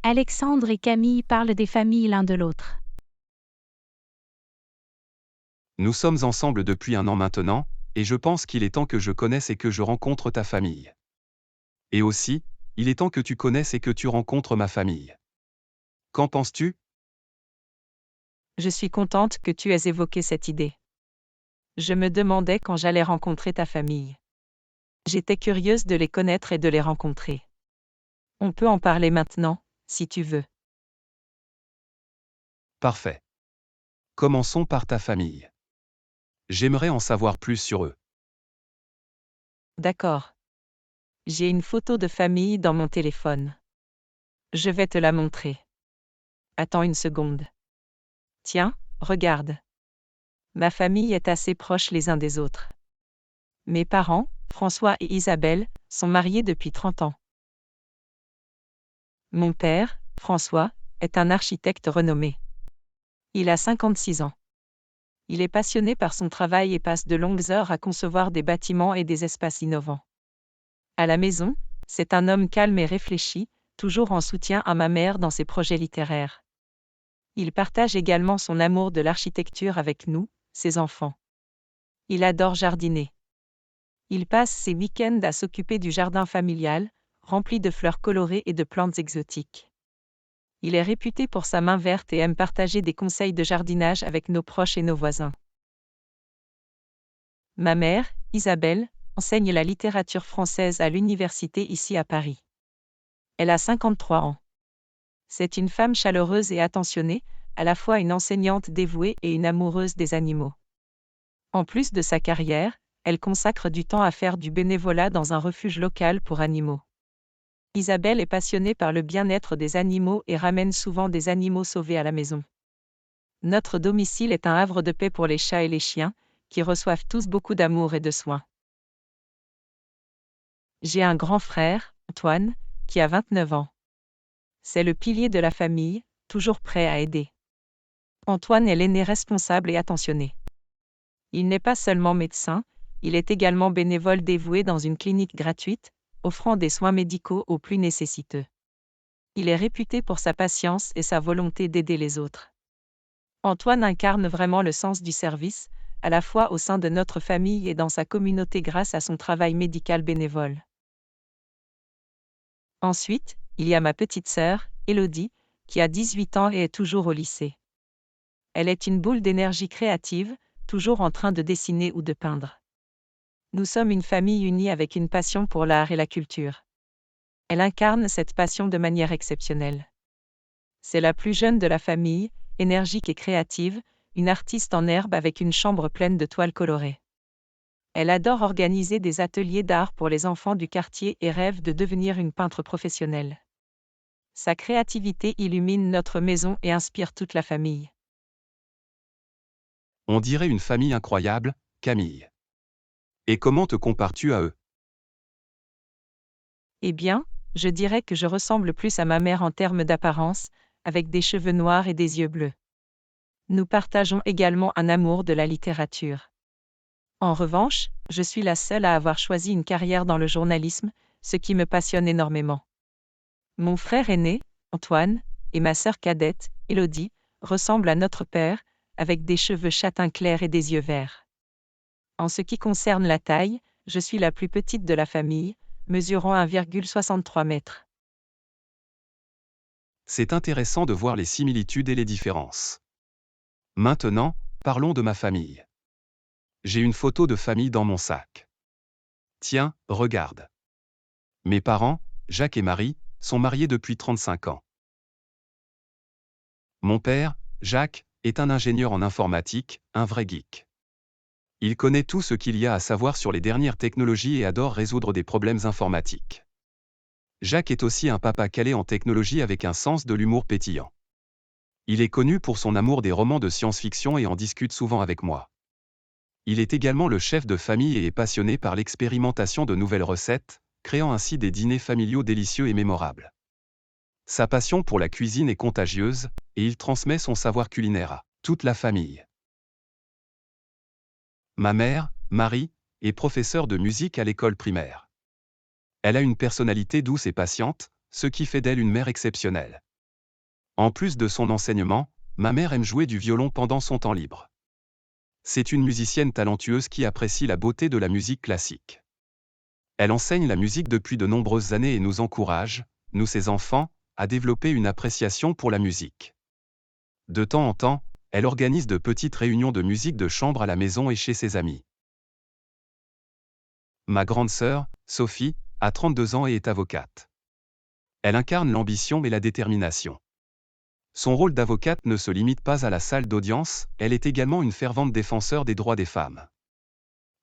Alexandre et Camille parlent des familles l'un de l'autre. Nous sommes ensemble depuis 1 an maintenant, et je pense qu'il est temps que je connaisse et que je rencontre ta famille. Et aussi, il est temps que tu connaisses et que tu rencontres ma famille. Qu'en penses-tu? Je suis contente que tu aies évoqué cette idée. Je me demandais quand j'allais rencontrer ta famille. J'étais curieuse de les connaître et de les rencontrer. On peut en parler maintenant, si tu veux. Parfait. Commençons par ta famille. J'aimerais en savoir plus sur eux. D'accord. J'ai une photo de famille dans mon téléphone. Je vais te la montrer. Attends une seconde. Tiens, regarde. Ma famille est assez proche les uns des autres. Mes parents, François et Isabelle, sont mariés depuis 30 ans. Mon père, François, est un architecte renommé. Il a 56 ans. Il est passionné par son travail et passe de longues heures à concevoir des bâtiments et des espaces innovants. À la maison, c'est un homme calme et réfléchi, toujours en soutien à ma mère dans ses projets littéraires. Il partage également son amour de l'architecture avec nous, ses enfants. Il adore jardiner. Il passe ses week-ends à s'occuper du jardin familial, rempli de fleurs colorées et de plantes exotiques. Il est réputé pour sa main verte et aime partager des conseils de jardinage avec nos proches et nos voisins. Ma mère, Isabelle, enseigne la littérature française à l'université ici à Paris. Elle a 53 ans. C'est une femme chaleureuse et attentionnée, à la fois une enseignante dévouée et une amoureuse des animaux. En plus de sa carrière, elle consacre du temps à faire du bénévolat dans un refuge local pour animaux. Isabelle est passionnée par le bien-être des animaux et ramène souvent des animaux sauvés à la maison. Notre domicile est un havre de paix pour les chats et les chiens, qui reçoivent tous beaucoup d'amour et de soins. J'ai un grand frère, Antoine, qui a 29 ans. C'est le pilier de la famille, toujours prêt à aider. Antoine est l'aîné responsable et attentionné. Il n'est pas seulement médecin, il est également bénévole dévoué dans une clinique gratuite, offrant des soins médicaux aux plus nécessiteux. Il est réputé pour sa patience et sa volonté d'aider les autres. Antoine incarne vraiment le sens du service, à la fois au sein de notre famille et dans sa communauté grâce à son travail médical bénévole. Ensuite, il y a ma petite sœur, Élodie, qui a 18 ans et est toujours au lycée. Elle est une boule d'énergie créative, toujours en train de dessiner ou de peindre. Nous sommes une famille unie avec une passion pour l'art et la culture. Elle incarne cette passion de manière exceptionnelle. C'est la plus jeune de la famille, énergique et créative, une artiste en herbe avec une chambre pleine de toiles colorées. Elle adore organiser des ateliers d'art pour les enfants du quartier et rêve de devenir une peintre professionnelle. Sa créativité illumine notre maison et inspire toute la famille. On dirait une famille incroyable, Camille. Et comment te compares-tu à eux? Eh bien, je dirais que je ressemble plus à ma mère en termes d'apparence, avec des cheveux noirs et des yeux bleus. Nous partageons également un amour de la littérature. En revanche, je suis la seule à avoir choisi une carrière dans le journalisme, ce qui me passionne énormément. Mon frère aîné, Antoine, et ma sœur cadette, Élodie, ressemblent à notre père, avec des cheveux châtain clair et des yeux verts. En ce qui concerne la taille, je suis la plus petite de la famille, mesurant 1,63 m. C'est intéressant de voir les similitudes et les différences. Maintenant, parlons de ma famille. J'ai une photo de famille dans mon sac. Tiens, regarde. Mes parents, Jacques et Marie, sont mariés depuis 35 ans. Mon père, Jacques, est un ingénieur en informatique, un vrai geek. Il connaît tout ce qu'il y a à savoir sur les dernières technologies et adore résoudre des problèmes informatiques. Jacques est aussi un papa calé en technologie avec un sens de l'humour pétillant. Il est connu pour son amour des romans de science-fiction et en discute souvent avec moi. Il est également le chef de famille et est passionné par l'expérimentation de nouvelles recettes, créant ainsi des dîners familiaux délicieux et mémorables. Sa passion pour la cuisine est contagieuse, et il transmet son savoir culinaire à toute la famille. Ma mère, Marie, est professeure de musique à l'école primaire. Elle a une personnalité douce et patiente, ce qui fait d'elle une mère exceptionnelle. En plus de son enseignement, ma mère aime jouer du violon pendant son temps libre. C'est une musicienne talentueuse qui apprécie la beauté de la musique classique. Elle enseigne la musique depuis de nombreuses années et nous encourage, nous ses enfants, à développer une appréciation pour la musique. De temps en temps, elle organise de petites réunions de musique de chambre à la maison et chez ses amis. Ma grande sœur, Sophie, a 32 ans et est avocate. Elle incarne l'ambition et la détermination. Son rôle d'avocate ne se limite pas à la salle d'audience, elle est également une fervente défenseur des droits des femmes.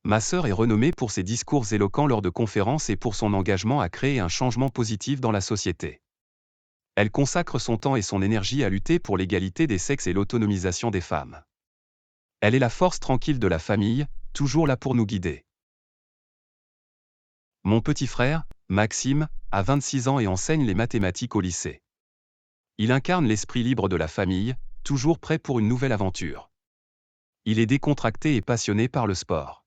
Ma sœur est renommée pour ses discours éloquents lors de conférences et pour son engagement à créer un changement positif dans la société. Elle consacre son temps et son énergie à lutter pour l'égalité des sexes et l'autonomisation des femmes. Elle est la force tranquille de la famille, toujours là pour nous guider. Mon petit frère, Maxime, a 26 ans et enseigne les mathématiques au lycée. Il incarne l'esprit libre de la famille, toujours prêt pour une nouvelle aventure. Il est décontracté et passionné par le sport.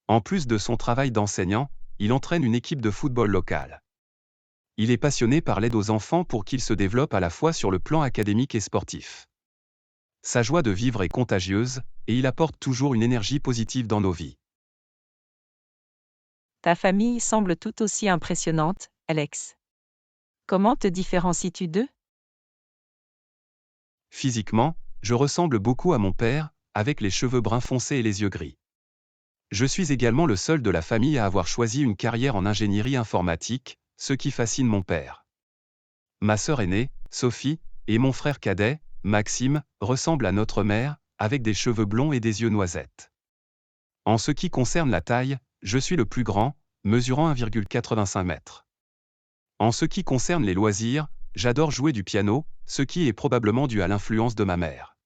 En plus de son travail d'enseignant, il entraîne une équipe de football locale. Il est passionné par l'aide aux enfants pour qu'ils se développent à la fois sur le plan académique et sportif. Sa joie de vivre est contagieuse, et il apporte toujours une énergie positive dans nos vies. Ta famille semble tout aussi impressionnante, Alex. Comment te différencies-tu d'eux? Physiquement, je ressemble beaucoup à mon père, avec les cheveux bruns foncés et les yeux gris. Je suis également le seul de la famille à avoir choisi une carrière en ingénierie informatique, ce qui fascine mon père. Ma sœur aînée, Sophie, et mon frère cadet, Maxime, ressemblent à notre mère, avec des cheveux blonds et des yeux noisettes. En ce qui concerne la taille, je suis le plus grand, mesurant 1,85 m. En ce qui concerne les loisirs, j'adore jouer du piano, ce qui est probablement dû à l'influence de ma mère.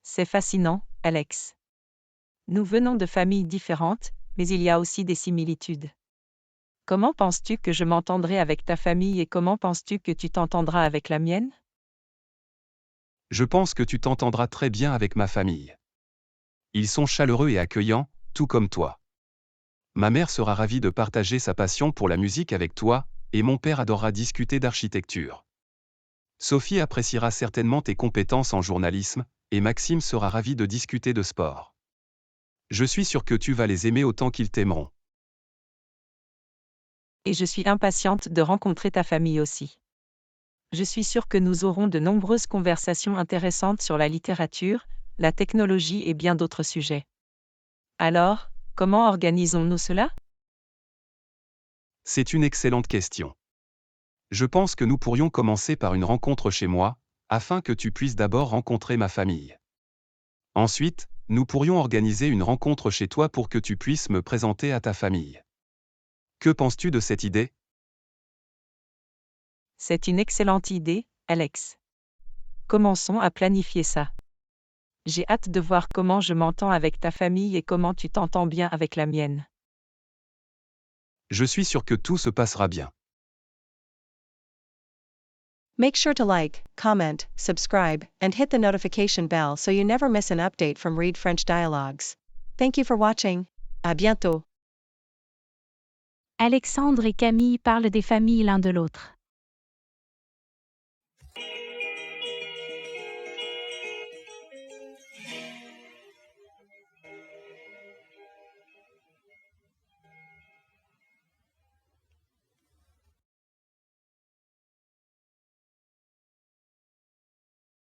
C'est fascinant, Alex. Nous venons de familles différentes, mais il y a aussi des similitudes. Comment penses-tu que je m'entendrai avec ta famille et comment penses-tu que tu t'entendras avec la mienne? Je pense que tu t'entendras très bien avec ma famille. Ils sont chaleureux et accueillants, tout comme toi. Ma mère sera ravie de partager sa passion pour la musique avec toi, et mon père adorera discuter d'architecture. Sophie appréciera certainement tes compétences en journalisme, et Maxime sera ravi de discuter de sport. Je suis sûr que tu vas les aimer autant qu'ils t'aimeront. Et je suis impatiente de rencontrer ta famille aussi. Je suis sûre que nous aurons de nombreuses conversations intéressantes sur la littérature, la technologie et bien d'autres sujets. Alors, comment organisons-nous cela? C'est une excellente question. Je pense que nous pourrions commencer par une rencontre chez moi, afin que tu puisses d'abord rencontrer ma famille. Ensuite, nous pourrions organiser une rencontre chez toi pour que tu puisses me présenter à ta famille. Que penses-tu de cette idée? C'est une excellente idée, Alex. Commençons à planifier ça. J'ai hâte de voir comment je m'entends avec ta famille et comment tu t'entends bien avec la mienne. Je suis sûr que tout se passera bien. Make sure to like, comment, subscribe, and hit the notification bell so you never miss an update from Read French Dialogues. Thank you for watching. À bientôt. Alexandre et Camille parlent des familles l'un de l'autre.